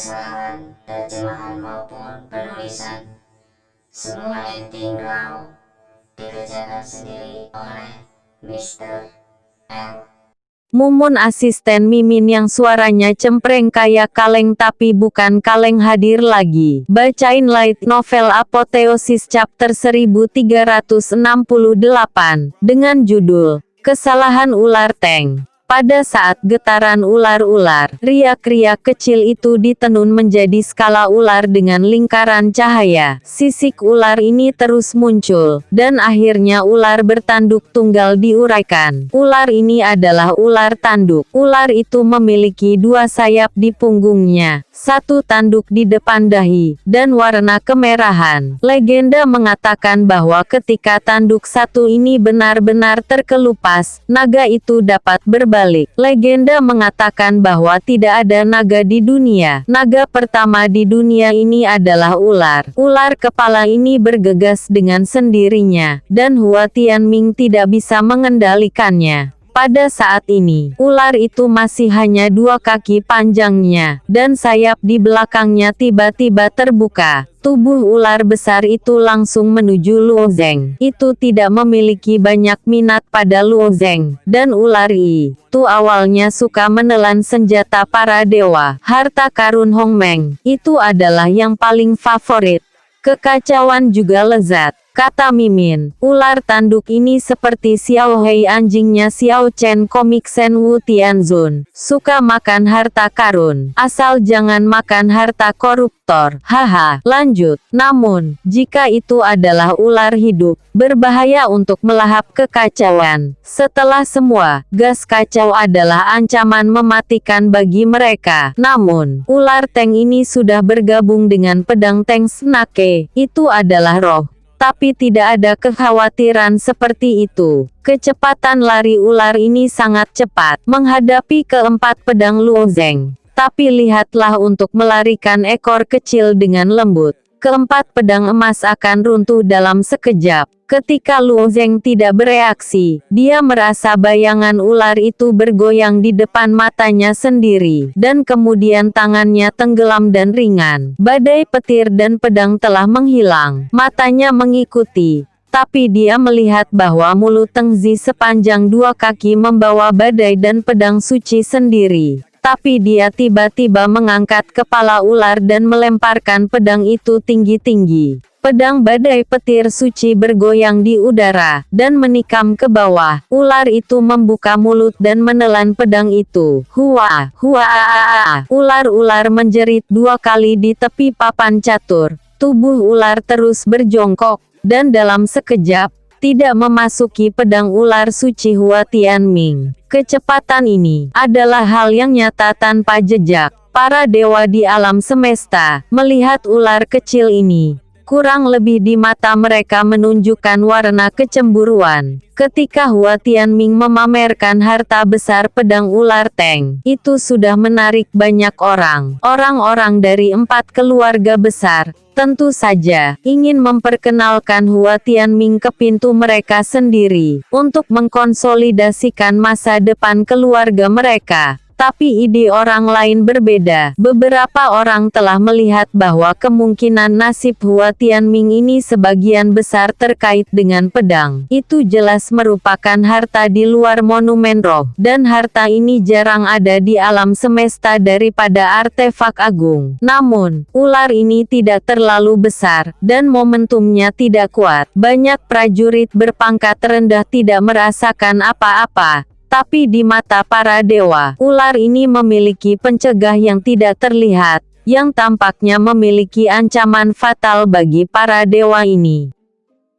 kesalahan terjemahan maupun penulisan. Semua editing raw dikerjakan sendiri oleh Mr. L. Mumun asisten Mimin yang suaranya cempreng kayak kaleng tapi bukan kaleng hadir lagi. Bacain light novel Apoteosis chapter 1368 dengan judul Kesalahan Ular Tank. Pada saat getaran ular-ular, riak-riak kecil itu ditenun menjadi skala ular dengan lingkaran cahaya. Sisik ular ini terus muncul, dan akhirnya ular bertanduk tunggal diuraikan. Ular ini adalah ular tanduk. Ular itu memiliki dua sayap di punggungnya, satu tanduk di depan dahi, dan warna kemerahan. Legenda mengatakan bahwa ketika tanduk satu ini benar-benar terkelupas, naga itu dapat berbalik. Legenda mengatakan bahwa tidak ada naga di dunia. Naga pertama di dunia ini adalah ular. Ular kepala ini bergegas dengan sendirinya, dan Hua Tianming tidak bisa mengendalikannya. Pada saat ini, ular itu masih hanya 2 kaki panjangnya, dan sayap di belakangnya tiba-tiba terbuka. Tubuh ular besar itu langsung menuju Luo Zeng. Itu tidak memiliki banyak minat pada Luo Zeng, dan ular itu awalnya suka menelan senjata para dewa. Harta karun Hong Meng, itu adalah yang paling favorit. Kekacauan juga lezat, kata Mimin. Ular tanduk ini seperti Xiao Hei anjingnya Xiao Chen komik Shen Wu Tianzun. Suka makan harta karun. Asal jangan makan harta koruptor. Haha, lanjut. Namun, jika itu adalah ular hidup, berbahaya untuk melahap kekacauan. Setelah semua, gas kacau adalah ancaman mematikan bagi mereka. Namun, ular tank ini sudah bergabung dengan pedang tank Snake. Itu adalah roh. Tapi tidak ada kekhawatiran seperti itu. Kecepatan lari ular ini sangat cepat menghadapi keempat pedang Luo Zeng. Tapi lihatlah untuk melarikan ekor kecil dengan lembut. Keempat pedang emas akan runtuh dalam sekejap. Ketika Luo Zeng tidak bereaksi, dia merasa bayangan ular itu bergoyang di depan matanya sendiri, dan kemudian tangannya tenggelam dan ringan. Badai petir dan pedang telah menghilang. Matanya mengikuti. Tapi dia melihat bahwa mulut Tengzi sepanjang 2 kaki membawa badai dan pedang suci sendiri. Tapi dia tiba-tiba mengangkat kepala ular dan melemparkan pedang itu tinggi-tinggi. Pedang badai petir suci bergoyang di udara, dan menikam ke bawah. Ular itu membuka mulut dan menelan pedang itu. Hua, hua, ular-ular menjerit 2 kali di tepi papan catur. Tubuh ular terus berjongkok, dan dalam sekejap, tidak memasuki pedang ular suci Hua Tianming. Kecepatan ini adalah hal yang nyata tanpa jejak. Para dewa di alam semesta melihat ular kecil ini. Kurang lebih di mata mereka menunjukkan warna kecemburuan. Ketika Hua Tianming memamerkan harta besar pedang ular tank, itu sudah menarik banyak orang. Orang-orang dari 4 keluarga besar, tentu saja, ingin memperkenalkan Hua Tianming ke pintu mereka sendiri, untuk mengkonsolidasikan masa depan keluarga mereka. Tapi ide orang lain berbeda. Beberapa orang telah melihat bahwa kemungkinan nasib Hua Tianming ini sebagian besar terkait dengan pedang. Itu jelas merupakan harta di luar monumen roh, dan harta ini jarang ada di alam semesta daripada artefak agung. Namun, ular ini tidak terlalu besar, dan momentumnya tidak kuat. Banyak prajurit berpangkat rendah tidak merasakan apa-apa. Tapi di mata para dewa, ular ini memiliki pencegah yang tidak terlihat, yang tampaknya memiliki ancaman fatal bagi para dewa ini.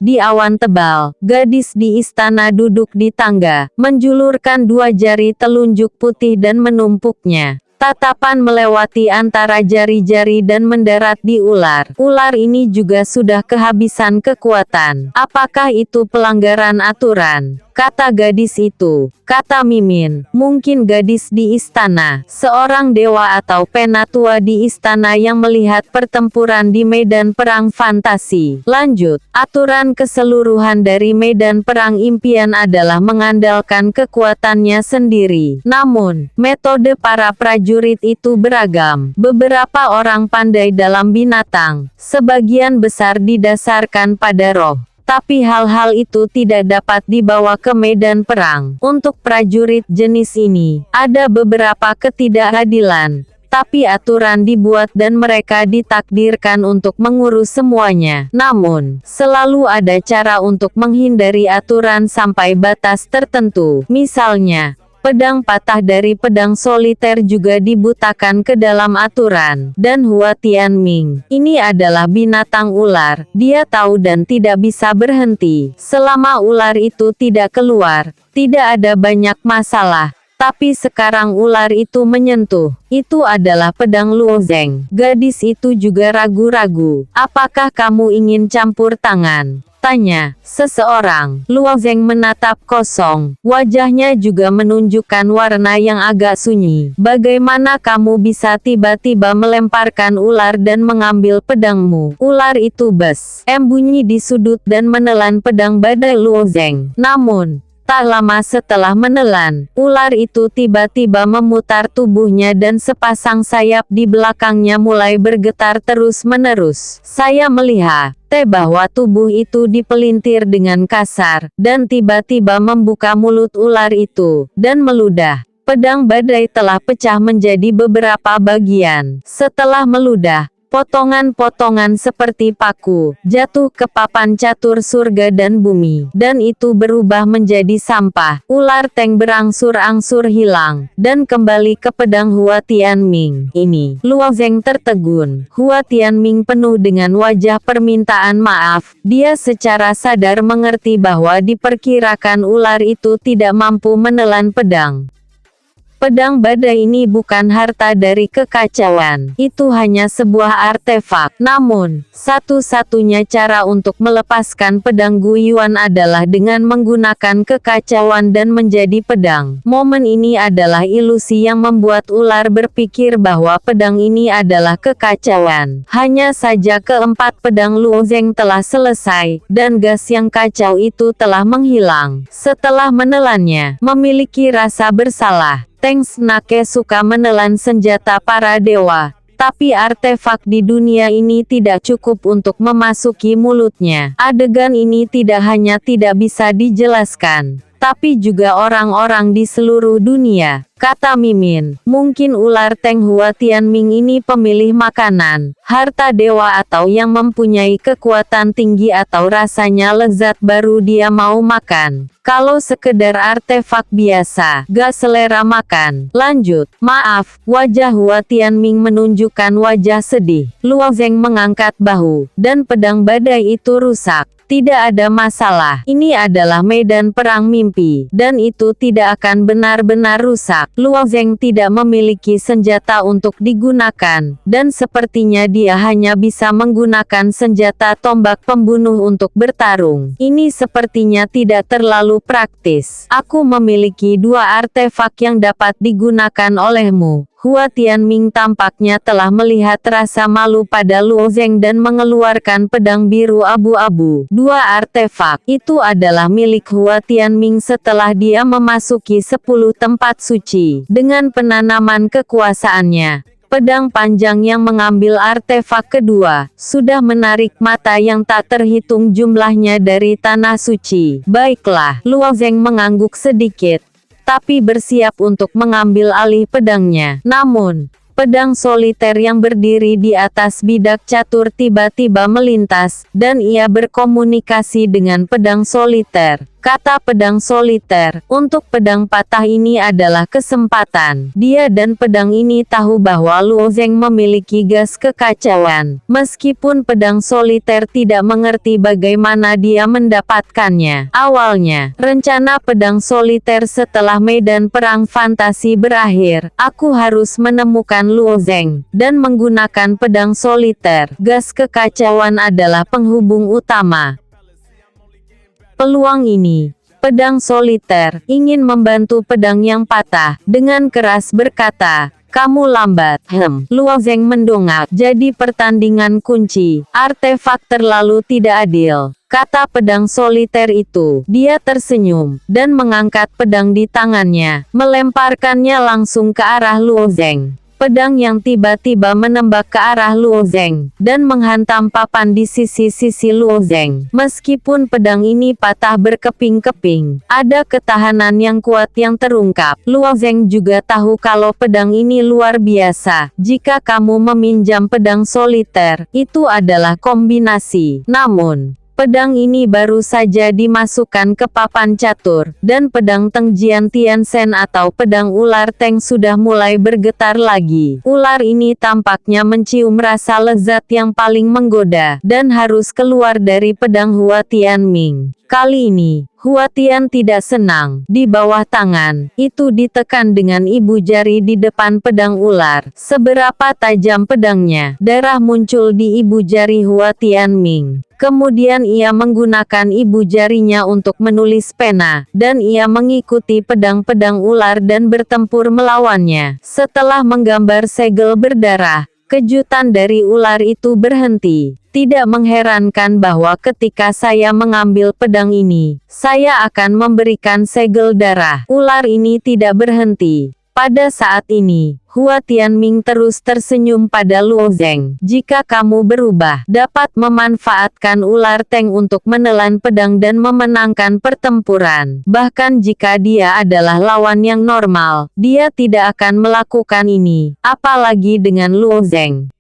Di awan tebal, gadis di istana duduk di tangga, menjulurkan 2 jari telunjuk putih dan menumpuknya. Tatapan melewati antara jari-jari dan mendarat di ular. Ular ini juga sudah kehabisan kekuatan. Apakah itu pelanggaran aturan? kata gadis itu. Kata Mimin, mungkin gadis di istana, seorang dewa atau penatua di istana yang melihat pertempuran di medan perang fantasi. Lanjut, aturan keseluruhan dari medan perang impian adalah mengandalkan kekuatannya sendiri. Namun, metode para prajurit itu beragam. Beberapa orang pandai dalam binatang, sebagian besar didasarkan pada roh. Tapi hal-hal itu tidak dapat dibawa ke medan perang. Untuk prajurit jenis ini, ada beberapa ketidakadilan. Tapi aturan dibuat dan mereka ditakdirkan untuk mengurus semuanya. Namun, selalu ada cara untuk menghindari aturan sampai batas tertentu. Misalnya, pedang patah dari pedang soliter juga dibutakan ke dalam aturan. Dan Hua Tianming, ini adalah binatang ular. Dia tahu dan tidak bisa berhenti. Selama ular itu tidak keluar, tidak ada banyak masalah. Tapi sekarang ular itu menyentuh. Itu adalah pedang Luo Zeng. Gadis itu juga ragu-ragu. Apakah kamu ingin campur tangan? Tanya seseorang. Luo Zeng menatap kosong. Wajahnya juga menunjukkan warna yang agak sunyi. Bagaimana kamu bisa tiba-tiba melemparkan ular dan mengambil pedangmu? Ular itu bunyi di sudut dan menelan pedang badai Luo Zeng. Namun, tak lama setelah menelan, ular itu tiba-tiba memutar tubuhnya dan sepasang sayap di belakangnya mulai bergetar terus-menerus. Saya melihat bahwa tubuh itu dipelintir dengan kasar, dan tiba-tiba membuka mulut ular itu, dan meludah. Pedang badai telah pecah menjadi beberapa bagian. Setelah meludah, potongan-potongan seperti paku jatuh ke papan catur surga dan bumi, dan itu berubah menjadi sampah. Ular Teng berangsur-angsur hilang, dan kembali ke pedang Hua Tianming. Ini, Luo Zeng tertegun. Hua Tianming penuh dengan wajah permintaan maaf. Dia secara sadar mengerti bahwa diperkirakan ular itu tidak mampu menelan pedang. Pedang badai ini bukan harta dari kekacauan. Itu hanya sebuah artefak. Namun, satu-satunya cara untuk melepaskan pedang Guyuan adalah dengan menggunakan kekacauan dan menjadi pedang. Momen ini adalah ilusi yang membuat ular berpikir bahwa pedang ini adalah kekacauan. Hanya saja keempat pedang Luo Zeng telah selesai, dan gas yang kacau itu telah menghilang. Setelah menelannya, memiliki rasa bersalah. Teng Snake suka menelan senjata para dewa, tapi artefak di dunia ini tidak cukup untuk memasuki mulutnya. Adegan ini tidak hanya tidak bisa dijelaskan, tapi juga orang-orang di seluruh dunia. Kata Mimin, mungkin ular Teng Hua Tianming ini pemilih makanan, harta dewa atau yang mempunyai kekuatan tinggi atau rasanya lezat baru dia mau makan. Kalau sekedar artefak biasa, gak selera makan. Lanjut, maaf, wajah Hua Tianming menunjukkan wajah sedih. Luo Zeng mengangkat bahu, dan pedang badai itu rusak. Tidak ada masalah. Ini adalah medan perang mimpi, dan itu tidak akan benar-benar rusak. Luo Zeng tidak memiliki senjata untuk digunakan, dan sepertinya dia hanya bisa menggunakan senjata tombak pembunuh untuk bertarung. Ini sepertinya tidak terlalu praktis. Aku memiliki dua artefak yang dapat digunakan olehmu. Hua Tianming tampaknya telah melihat rasa malu pada Luo Zeng dan mengeluarkan pedang biru abu-abu. Dua artefak itu adalah milik Hua Tianming setelah dia memasuki 10 tempat suci. Dengan penanaman kekuasaannya, pedang panjang yang mengambil artefak kedua, sudah menarik mata yang tak terhitung jumlahnya dari tanah suci. Baiklah, Luo Zeng mengangguk sedikit, tapi bersiap untuk mengambil alih pedangnya. Namun, pedang soliter yang berdiri di atas bidak catur tiba-tiba melintas, dan ia berkomunikasi dengan pedang soliter. Kata pedang soliter, untuk pedang patah ini adalah kesempatan. Dia dan pedang ini tahu bahwa Luo Zeng memiliki gas kekacauan. Meskipun pedang soliter tidak mengerti bagaimana dia mendapatkannya. Awalnya, rencana pedang soliter setelah medan perang fantasi berakhir, aku harus menemukan Luo Zeng, dan menggunakan pedang soliter. Gas kekacauan adalah penghubung utama. Peluang ini Pedang soliter ingin membantu pedang yang patah, dengan keras berkata, "Kamu lambat." Luo Zeng mendongak. "Jadi pertandingan kunci, artefak terlalu tidak adil," kata pedang soliter itu. Dia tersenyum, dan mengangkat pedang di tangannya, melemparkannya langsung ke arah Luo Zeng. Pedang yang tiba-tiba menembak ke arah Luo Zeng, dan menghantam papan di sisi-sisi Luo Zeng. Meskipun pedang ini patah berkeping-keping, ada ketahanan yang kuat yang terungkap. Luo Zeng juga tahu kalau pedang ini luar biasa. Jika kamu meminjam pedang soliter, itu adalah kombinasi. Namun, pedang ini baru saja dimasukkan ke papan catur, dan pedang Teng Jian Tiansen atau pedang ular Teng sudah mulai bergetar lagi. Ular ini tampaknya mencium rasa lezat yang paling menggoda, dan harus keluar dari pedang Hua Tianming. Kali ini, Hua Tian tidak senang. Di bawah tangan, itu ditekan dengan ibu jari di depan pedang ular. Seberapa tajam pedangnya, darah muncul di ibu jari Hua Tianming. Kemudian ia menggunakan ibu jarinya untuk menulis pena, dan ia mengikuti pedang-pedang ular dan bertempur melawannya. Setelah menggambar segel berdarah, kejutan dari ular itu berhenti. Tidak mengherankan bahwa ketika saya mengambil pedang ini, saya akan memberikan segel darah. Ular ini tidak berhenti. Pada saat ini, Hua Tianming terus tersenyum pada Luo Zeng. "Jika kamu berubah, dapat memanfaatkan ular Teng untuk menelan pedang dan memenangkan pertempuran. Bahkan jika dia adalah lawan yang normal, dia tidak akan melakukan ini, apalagi dengan Luo Zeng."